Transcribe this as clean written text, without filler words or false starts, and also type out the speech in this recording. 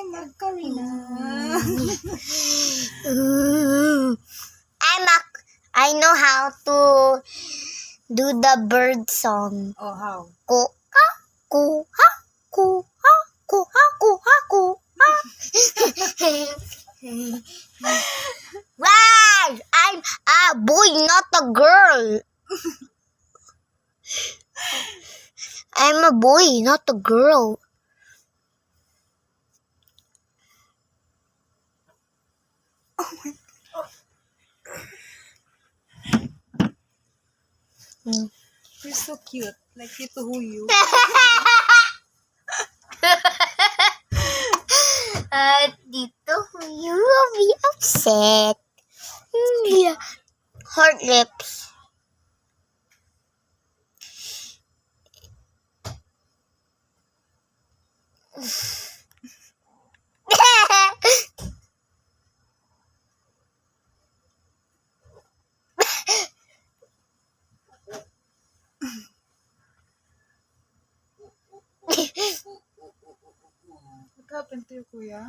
Macarena. I know how to do the bird song. Oh, how? Kuha, kuha, kuha, kuha, kuha, kuha. Wow! I'm a boy, not a girl. I'm a boy, not a girl. You're so cute. Like Tito Huyu. Dito, you will be upset. Yeah. Hard lips. What happened to you, Kuya?